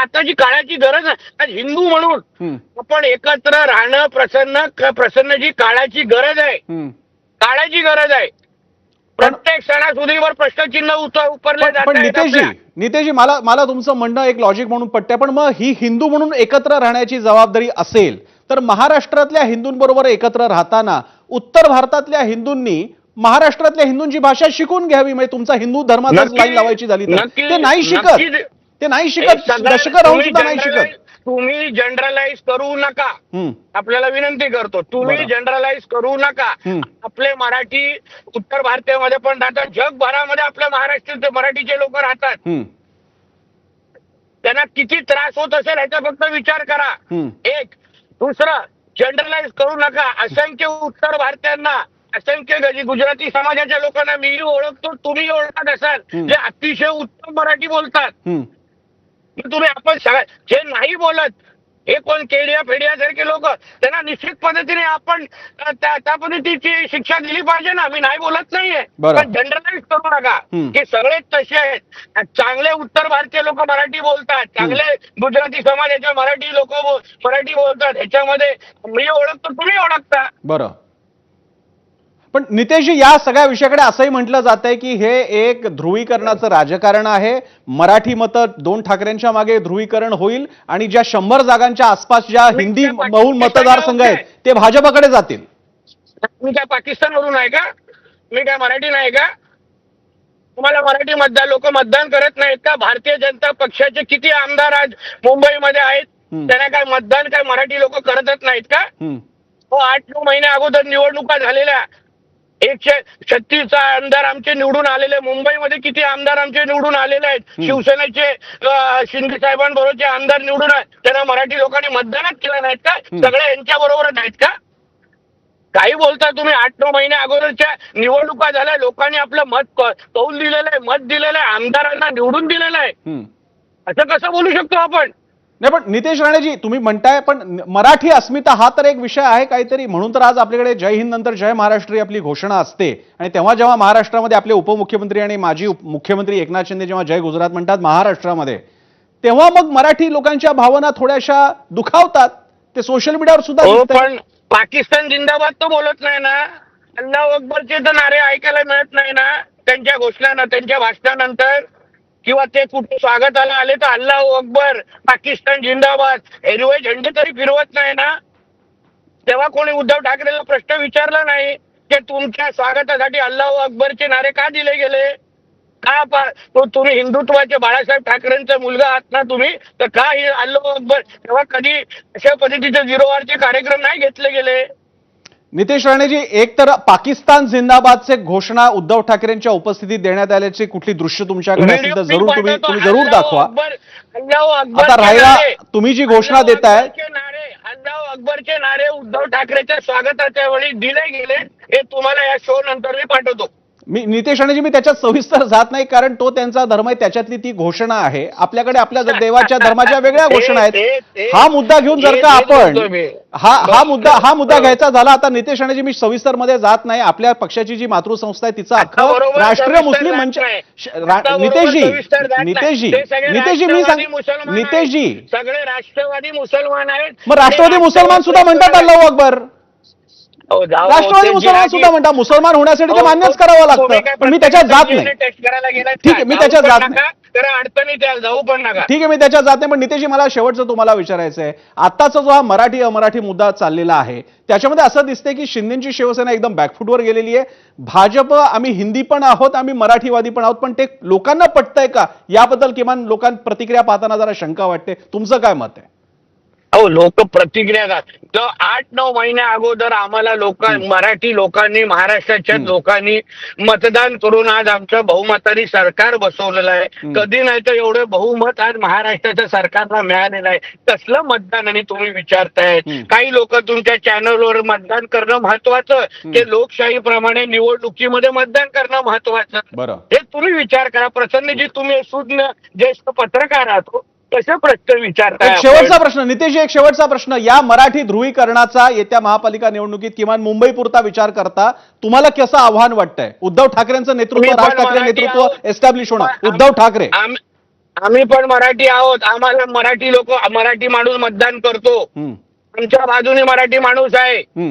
आताची काळाची गरज आहे. आज हिंदू म्हणून आपण एकत्र राहणं प्रसन्नची काळाची गरज आहे. काळाची गरज आहे. प्रत्येक सणासुदीवर प्रश्नचिन्ह उपरले जात पण नितेशजी मला तुमचं म्हणणं एक लॉजिक म्हणून पटतंय, पण मग ही हिंदू म्हणून एकत्र राहण्याची जबाबदारी असेल तर महाराष्ट्रातल्या हिंदूंबरोबर एकत्र राहताना उत्तर भारतातल्या हिंदूंनी महाराष्ट्रातल्या हिंदूंची भाषा शिकून घ्यावी. म्हणजे तुमचा हिंदू धर्माचाच लाईन लावायची झाली तर ते नाही शिकत दशकं राहून सुद्धा नाही शिकत. तुम्ही जनरलाइज करू नका. आपल्याला विनंती करतो, तुम्ही जनरलाइज करू नका. आपले मराठी उत्तर भारतामध्ये पण राहतात, जगभरामध्ये आपल्या महाराष्ट्राचे मराठीचे लोक राहतात. त्यांना किती त्रास होत असेल ह्याचा फक्त विचार करा. एक. दुसरं, जनरलाइज करू नका. असंख्य उत्तर भारतीयांना, असंख्य गुजराती समाजाच्या लोकांना मी ओळखतो, तुम्ही ओळखत असाल, जे अतिशय उत्तम मराठी बोलतात. तुम्ही आपण जे नाही बोलत, हे कोण केडिया फेडियासारखे लोक, त्यांना निश्चित पद्धतीने आपण त्या पद्धतीची शिक्षा दिली पाहिजे ना. मी नाही बोलत नाहीये, पण जनरलाइज करू नका की सगळेच तसे आहेत. चांगले उत्तर भारतीय लोक मराठी बोलतात, चांगले गुजराती समाजाचे मराठी लोक मराठी बोलतात. ह्याच्यामध्ये मी ओळखतो, तुम्ही ओळखता. बरं, पण नितेशजी या सगळ्या विषयाकडे असंही म्हटलं जात आहे की हे एक ध्रुवीकरणाचं राजकारण आहे. मराठी मतं दोन ठाकरेंच्या मागे ध्रुवीकरण होईल आणि ज्या 100 जागांच्या आसपास ज्या हिंदी बहुल मतदारसंघ आहेत ते भाजपकडे जातील. मी काय पाकिस्तानवरून आहे का? मी काय मराठी नाही का? तुम्हाला मराठी लोक मतदान करत नाहीत का? भारतीय जनता पक्षाचे किती आमदार आज मुंबईमध्ये आहेत, त्यांना काय मतदान काय मराठी लोक करतच नाहीत का? 8-9 महिने अगोदर निवडणुका झालेल्या 136 आमदार आमचे निवडून आलेले. मुंबईमध्ये किती आमदार आमचे निवडून आलेले आहेत. शिवसेनेचे शिंदे साहेबांबरोबरचे आमदार निवडून आहेत, त्यांना मराठी लोकांनी मतदानच केलं नाहीत का? सगळे यांच्या बरोबरच आहेत का? काही बोलता तुम्ही. 8-9 महिने अगोदरच्या निवडणुका झाल्या, लोकांनी आपलं मत कौल दिलेलं आहे, मत दिलेलं आहे, आमदारांना निवडून दिलेलं आहे. असं कसं बोलू शकतो आपण? नाही, पण नितेश राणेजी तुम्ही म्हणताय, पण मराठी अस्मिता हा तर एक विषय आहे काहीतरी, म्हणून तर आज आपल्याकडे जय हिंद नंतर जय महाराष्ट्र आपली घोषणा असते. आणि तेव्हा जेव्हा महाराष्ट्रामध्ये आपले उपमुख्यमंत्री आणि माजी मुख्यमंत्री एकनाथ शिंदे जेव्हा जय गुजरात म्हणतात महाराष्ट्रामध्ये, तेव्हा मग मराठी लोकांच्या भावना थोड्याशा दुखावतात. ते सोशल मीडियावर सुद्धा. पण पाकिस्तान जिंदाबाद तो बोलत नाही ना. अल्लाह अकबरचे तर नारे ऐकायला मिळत नाही ना त्यांच्या घोषणा, त्यांच्या भाषणानंतर. किंवा ते कुठे स्वागताला आले तर अल्लाह अकबर, पाकिस्तान जिंदाबाद, हिरवे झेंडे तरी फिरवत नाही ना. तेव्हा कोणी उद्धव ठाकरेला प्रश्न विचारला नाही की तुमच्या स्वागतासाठी अल्लाह अकबरचे नारे का दिले गेले? का तुम्ही हिंदुत्वाचे बाळासाहेब ठाकरेंचा मुलगा आहात ना तुम्ही, तर का हे अल्लाह अकबर? तेव्हा कधी अशा पद्धतीचे 0 कार्यक्रम नाही घेतले गेले. नितेश राणेजी, एक तर पाकिस्तान जिंदाबादचे घोषणा उद्धव ठाकरेंच्या उपस्थितीत देण्यात आल्याची कुठली दृश्य तुमच्याकडे असेल तर जरूर तुम्ही जरूर दाखवा. आता राहिला तुम्ही जी घोषणा देताय, अल्लाह अकबरचे नारे उद्धव ठाकरेच्या स्वागताच्या वेळी दिले गेले, हे तुम्हाला या शो नंतर मी पाठवतो. नितेश राणेजी मी त्याच्यात सविस्तर जात नाही, कारण तो त्यांचा धर्म आहे, त्याच्यातली ती घोषणा आहे. आपल्याकडे आपल्या देवाच्या धर्माच्या वेगळ्या घोषणा आहेत. हा मुद्दा घेऊन जर का आपण हा मुद्दा घ्यायचा झाला, आता नितेश राणेजी मी सविस्तर मध्ये जात नाही. आपल्या पक्षाची जी मातृसंस्था आहे तिचा अख्खा राष्ट्रीय मुस्लिम मंच. नितेशजी सगळे राष्ट्रवादी मुसलमान आहेत. मग राष्ट्रवादी मुसलमान सुद्धा म्हणतात अल्लाहू अकबर. राष्ट्रवादी मुसलमान सुद्धा म्हणतात. मुसलमान होण्यासाठी ते मान्यच करावं लागतं, पण मी त्याच्यात जात नाही. ठीक आहे, मी त्याच्यात जात नाही. ठीक आहे, मी त्याच्यात जात नाही. पण नितेशजी मला शेवटचं तुम्हाला विचारायचं आहे, आत्ताचा जो हा मराठी अमराठी मुद्दा चाललेला आहे त्याच्यामध्ये असं दिसतंय की शिंदेची शिवसेना एकदम बॅकफुटवर गेलेली आहे. भाजप आम्ही हिंदी पण आहोत, आम्ही मराठीवादी पण आहोत, पण ते लोकांना पटतंय का याबद्दल किमान लोकांना प्रतिक्रिया पाहताना जरा शंका वाटते. तुमचं काय मत आहे? हो, लोक प्रतिक्रिया देतात. 8-9 महिन्या अगोदर आम्हाला मराठी लोकांनी, महाराष्ट्राच्या लोकांनी मतदान करून आज आमचं बहुमतानी सरकार बसवलेलं आहे. कधी नाही तर एवढं बहुमत आज महाराष्ट्राच्या सरकारला मिळालेलं आहे. कसलं मतदान आणि तुम्ही विचारताय? काही लोक तुमच्या चॅनलवर मतदान करणं महत्वाचं की लोकशाहीप्रमाणे निवडणुकीमध्ये मतदान करणं महत्वाचं, हे तुम्ही विचार करा. प्रसन्नजी, तुम्ही सुज्ञ ज्येष्ठ पत्रकार आहात, कसे प्रश्न विचारताय? शेवटचा प्रश्न नितेशजी, एक शेवटचा प्रश्न. या मराठी ध्रुवीकरणाचा येत्या महापालिका निवडणुकीत किमान मुंबई पुरता विचार करता तुम्हाला कसं आव्हान वाटतंय? उद्धव ठाकरेंचं नेतृत्व, राज ठाकरे नेतृत्व एस्टॅब्लिश होणार, उद्धव ठाकरे आम्ही पण मराठी आहोत. आम्हाला मराठी माणूस मतदान करतो. हम्म, आमच्या बाजूने मराठी माणूस आहे. हम्म.